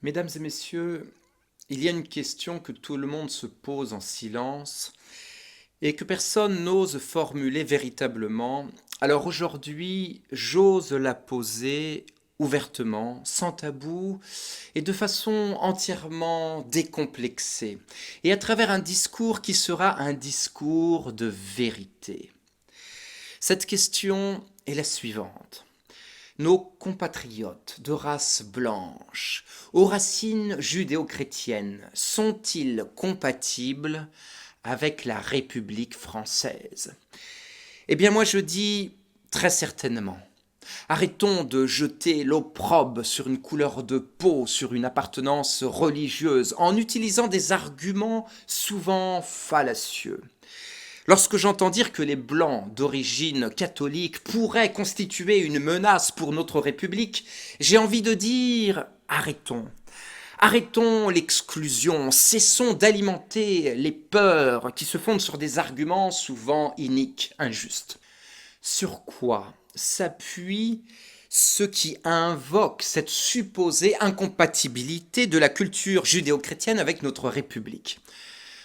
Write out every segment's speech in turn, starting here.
Mesdames et messieurs, il y a une question que tout le monde se pose en silence et que personne n'ose formuler véritablement. Alors aujourd'hui, j'ose la poser ouvertement, sans tabou et de façon entièrement décomplexée, et à travers un discours qui sera un discours de vérité. Cette question est la suivante. Nos compatriotes de race blanche, aux racines judéo-chrétiennes, sont-ils compatibles avec la République française? Eh bien moi je dis très certainement. Arrêtons de jeter l'opprobre sur une couleur de peau, sur une appartenance religieuse, en utilisant des arguments souvent fallacieux. Lorsque j'entends dire que les Blancs d'origine catholique pourraient constituer une menace pour notre République, j'ai envie de dire arrêtons. Arrêtons l'exclusion, cessons d'alimenter les peurs qui se fondent sur des arguments souvent iniques, injustes. Sur quoi s'appuient ceux qui invoquent cette supposée incompatibilité de la culture judéo-chrétienne avec notre République?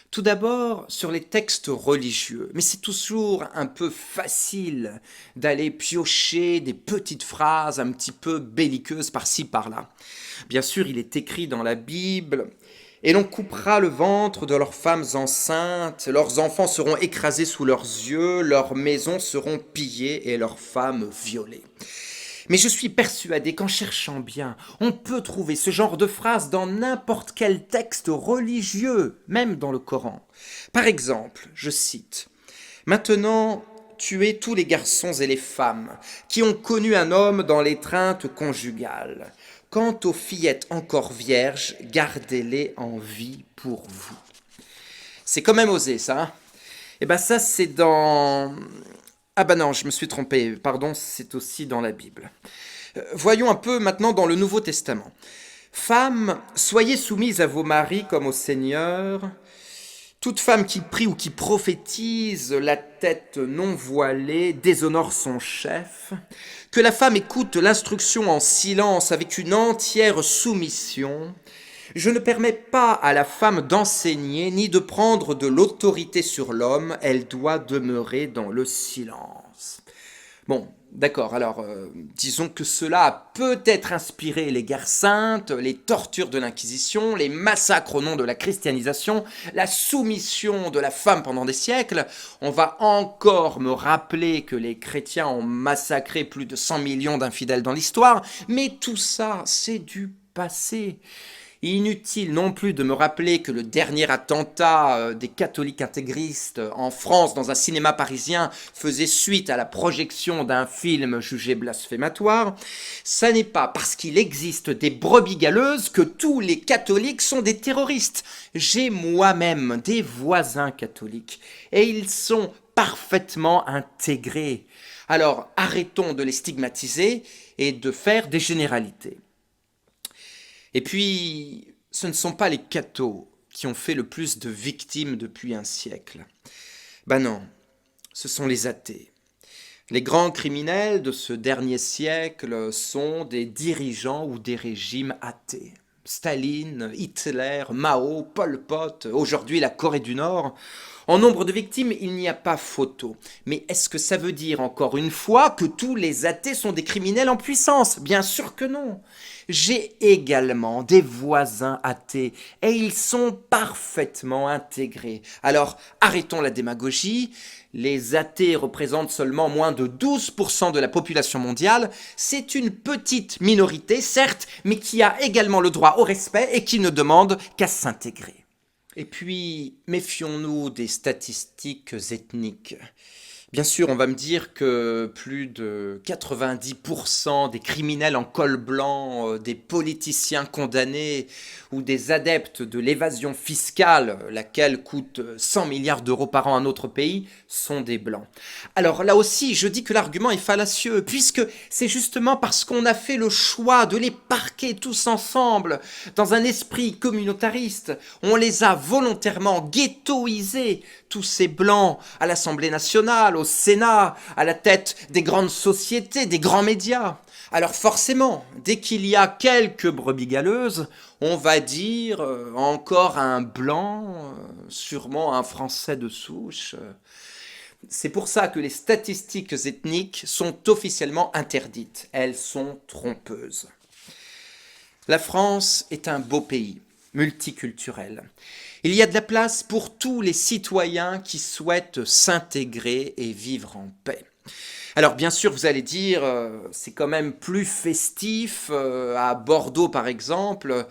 Tout d'abord, sur les textes religieux, mais c'est toujours un peu facile d'aller piocher des petites phrases un petit peu belliqueuses par-ci par-là. Bien sûr, il est écrit dans la Bible, et l'on coupera le ventre de leurs femmes enceintes, leurs enfants seront écrasés sous leurs yeux, leurs maisons seront pillées et leurs femmes violées. Mais je suis persuadé qu'en cherchant bien, on peut trouver ce genre de phrase dans n'importe quel texte religieux, même dans le Coran. Par exemple, je cite: Maintenant, tuez tous les garçons et les femmes qui ont connu un homme dans l'étreinte conjugale. Quant aux fillettes encore vierges, gardez-les en vie pour vous. C'est quand même osé, ça, hein? Eh ben ça, c'est dans... Ah bah non, je me suis trompé, pardon, c'est aussi dans la Bible. Voyons un peu maintenant dans le Nouveau Testament. Femmes, soyez soumises à vos maris comme au Seigneur. Toute femme qui prie ou qui prophétise, la tête non voilée, déshonore son chef. Que la femme écoute l'instruction en silence avec une entière soumission. Je ne permets pas à la femme d'enseigner ni de prendre de l'autorité sur l'homme, elle doit demeurer dans le silence. Bon, d'accord, alors disons que cela a peut-être inspiré les guerres saintes, les tortures de l'Inquisition, les massacres au nom de la christianisation, la soumission de la femme pendant des siècles. On va encore me rappeler que les chrétiens ont massacré plus de 100 millions d'infidèles dans l'histoire, mais tout ça, c'est du passé. Inutile non plus de me rappeler que le dernier attentat des catholiques intégristes en France dans un cinéma parisien faisait suite à la projection d'un film jugé blasphématoire. Ça n'est pas parce qu'il existe des brebis galeuses que tous les catholiques sont des terroristes. J'ai moi-même des voisins catholiques et ils sont parfaitement intégrés. Alors arrêtons de les stigmatiser et de faire des généralités. Et puis, ce ne sont pas les cathos qui ont fait le plus de victimes depuis un siècle. Ben non, ce sont les athées. Les grands criminels de ce dernier siècle sont des dirigeants ou des régimes athées. Staline, Hitler, Mao, Pol Pot, aujourd'hui la Corée du Nord. En nombre de victimes, il n'y a pas photo. Mais est-ce que ça veut dire encore une fois que tous les athées sont des criminels en puissance? Bien sûr que non. J'ai également des voisins athées et ils sont parfaitement intégrés. Alors arrêtons la démagogie. Les athées représentent seulement moins de 12% de la population mondiale. C'est une petite minorité, certes, mais qui a également le droit au respect et qui ne demande qu'à s'intégrer. Et puis, méfions-nous des statistiques ethniques. Bien sûr, on va me dire que plus de 90% des criminels en col blanc, des politiciens condamnés ou des adeptes de l'évasion fiscale, laquelle coûte 100 milliards d'euros par an à notre pays, sont des blancs. Alors là aussi, je dis que l'argument est fallacieux, puisque c'est justement parce qu'on a fait le choix de les parquer tous ensemble dans un esprit communautariste. On les a volontairement ghettoisés, tous ces blancs, à l'Assemblée nationale, au Sénat, à la tête des grandes sociétés, des grands médias. Alors forcément, dès qu'il y a quelques brebis galeuses, on va dire encore un blanc, sûrement un Français de souche. C'est pour ça que les statistiques ethniques sont officiellement interdites. Elles sont trompeuses. La France est un beau pays, multiculturel. Il y a de la place pour tous les citoyens qui souhaitent s'intégrer et vivre en paix. Alors bien sûr, vous allez dire, c'est quand même plus festif à Bordeaux par exemple,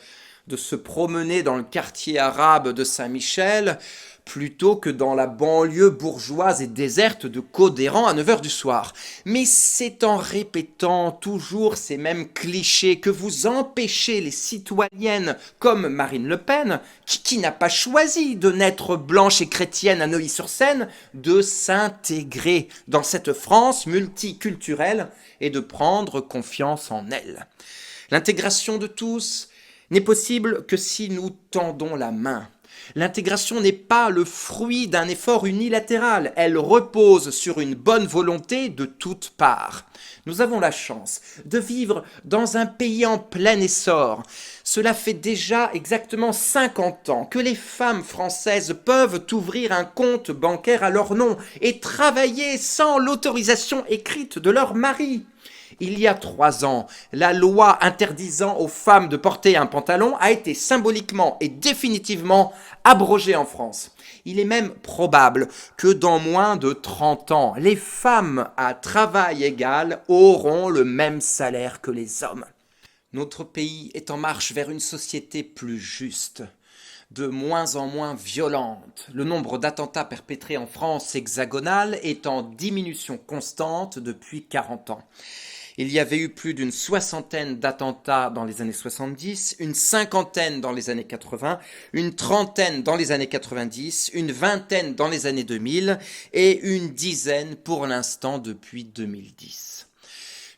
de se promener dans le quartier arabe de Saint-Michel, plutôt que dans la banlieue bourgeoise et déserte de Cauderan à 9 heures du soir. Mais c'est en répétant toujours ces mêmes clichés que vous empêchez les citoyennes comme Marine Le Pen, qui n'a pas choisi de naître blanche et chrétienne à Neuilly-sur-Seine, de s'intégrer dans cette France multiculturelle et de prendre confiance en elle. L'intégration de tous n'est possible que si nous tendons la main. L'intégration n'est pas le fruit d'un effort unilatéral, elle repose sur une bonne volonté de toutes parts. Nous avons la chance de vivre dans un pays en plein essor. Cela fait déjà exactement 50 ans que les femmes françaises peuvent ouvrir un compte bancaire à leur nom et travailler sans l'autorisation écrite de leur mari. Il y a 3 ans, la loi interdisant aux femmes de porter un pantalon a été symboliquement et définitivement abrogée en France. Il est même probable que dans moins de 30 ans, les femmes à travail égal auront le même salaire que les hommes. Notre pays est en marche vers une société plus juste, de moins en moins violente. Le nombre d'attentats perpétrés en France hexagonale est en diminution constante depuis 40 ans. Il y avait eu plus d'une 60aine d'attentats dans les années 70, une 50aine dans les années 80, une 30aine dans les années 90, une 20aine dans les années 2000 et une 10aine pour l'instant depuis 2010.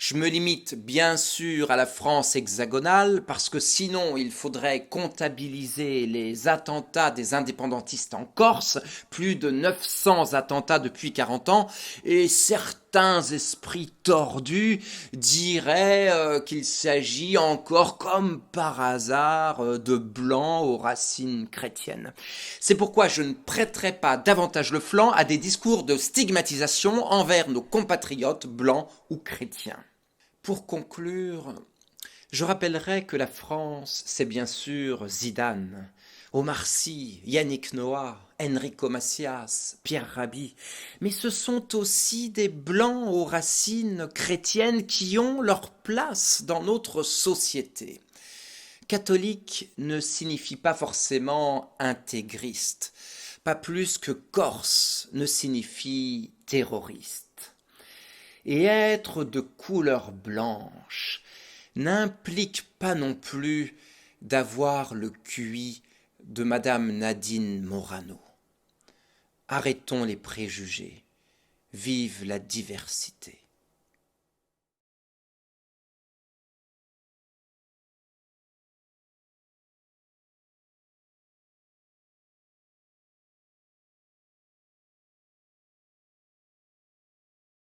Je me limite bien sûr à la France hexagonale parce que sinon il faudrait comptabiliser les attentats des indépendantistes en Corse, plus de 900 attentats depuis 40 ans, et certains esprits tordus diraient qu'il s'agit encore comme par hasard de blancs aux racines chrétiennes. C'est pourquoi je ne prêterai pas davantage le flanc à des discours de stigmatisation envers nos compatriotes blancs ou chrétiens. Pour conclure, je rappellerai que la France, c'est bien sûr Zidane, Omar Sy, Yannick Noah, Enrico Macias, Pierre Rabhi, mais ce sont aussi des blancs aux racines chrétiennes qui ont leur place dans notre société. Catholique ne signifie pas forcément intégriste, pas plus que corse ne signifie terroriste. Et être de couleur blanche n'implique pas non plus d'avoir le QI de Madame Nadine Morano. Arrêtons les préjugés. Vive la diversité.